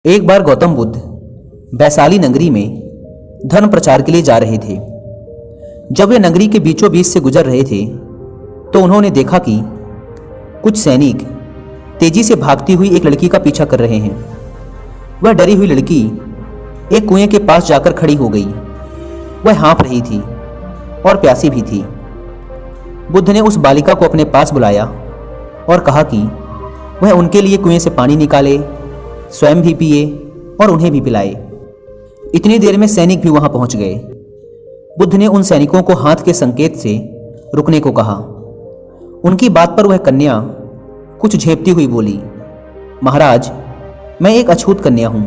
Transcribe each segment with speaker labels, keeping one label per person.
Speaker 1: एक बार गौतम बुद्ध वैशाली नगरी में धर्म प्रचार के लिए जा रहे थे। जब वे नगरी के बीचों बीच से गुजर रहे थे तो उन्होंने देखा कि कुछ सैनिक तेजी से भागती हुई एक लड़की का पीछा कर रहे हैं। वह डरी हुई लड़की एक कुएं के पास जाकर खड़ी हो गई। वह हाँफ रही थी और प्यासी भी थी। बुद्ध ने उस बालिका को अपने पास बुलाया और कहा कि वह उनके लिए कुएं से पानी निकाले, स्वयं भी पिए और उन्हें भी पिलाए। इतनी देर में सैनिक भी वहां पहुंच गए। बुद्ध ने उन सैनिकों को हाथ के संकेत से रुकने को कहा। उनकी बात पर वह कन्या कुछ झेपती हुई बोली, महाराज, मैं एक अछूत कन्या हूं।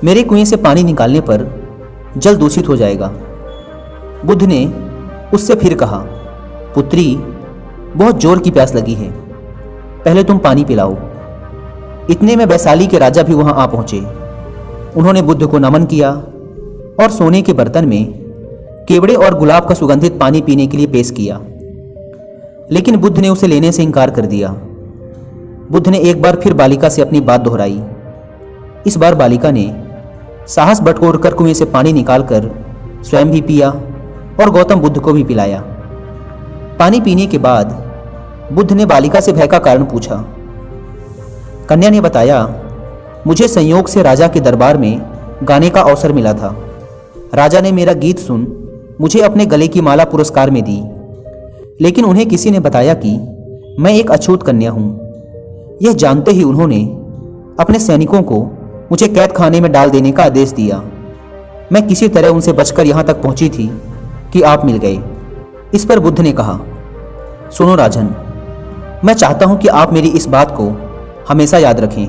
Speaker 1: मेरे कुएं से पानी निकालने पर जल दूषित हो जाएगा। बुद्ध ने उससे फिर कहा, पुत्री, बहुत जोर की प्यास लगी है, पहले तुम पानी पिलाओ। इतने में वैशाली के राजा भी वहां आ पहुंचे। उन्होंने बुद्ध को नमन किया और सोने के बर्तन में केवड़े और गुलाब का सुगंधित पानी पीने के लिए पेश किया, लेकिन बुद्ध ने उसे लेने से इनकार कर दिया। बुद्ध ने एक बार फिर बालिका से अपनी बात दोहराई। इस बार बालिका ने साहस बटोरकर कुएं से पानी निकालकर स्वयं भी पिया और गौतम बुद्ध को भी पिलाया। पानी पीने के बाद बुद्ध ने बालिका से भय का कारण पूछा। कन्या ने बताया, मुझे संयोग से राजा के दरबार में गाने का अवसर मिला था। राजा ने मेरा गीत सुन मुझे अपने गले की माला पुरस्कार में दी, लेकिन उन्हें किसी ने बताया कि मैं एक अछूत कन्या हूं। यह जानते ही उन्होंने अपने सैनिकों को मुझे कैद खाने में डाल देने का आदेश दिया। मैं किसी तरह उनसे बचकर यहां तक पहुंची थी कि आप मिल गए। इस पर बुद्ध ने कहा, सुनो राजन, मैं चाहता हूं कि आप मेरी इस बात को हमेशा याद रखें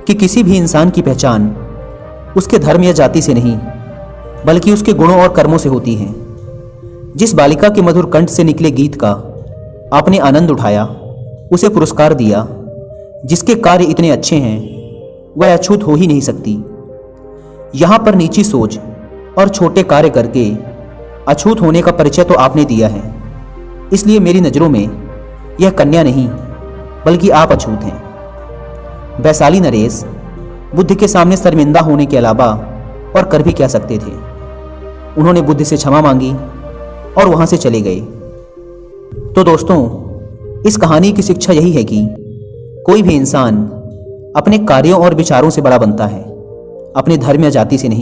Speaker 1: कि किसी भी इंसान की पहचान उसके धर्म या जाति से नहीं, बल्कि उसके गुणों और कर्मों से होती है। जिस बालिका के मधुर कंठ से निकले गीत का आपने आनंद उठाया, उसे पुरस्कार दिया, जिसके कार्य इतने अच्छे हैं, वह अछूत हो ही नहीं सकती। यहां पर नीची सोच और छोटे कार्य करके अछूत होने का परिचय तो आपने दिया है। इसलिए मेरी नज़रों में यह कन्या नहीं, बल्कि आप अछूत हैं। वैशाली नरेश बुद्ध के सामने शर्मिंदा होने के अलावा और कर भी क्या सकते थे। उन्होंने बुद्ध से क्षमा मांगी और वहां से चले गए। तो दोस्तों, इस कहानी की शिक्षा यही है कि कोई भी इंसान अपने कार्यों और विचारों से बड़ा बनता है, अपने धर्म या जाति से नहीं।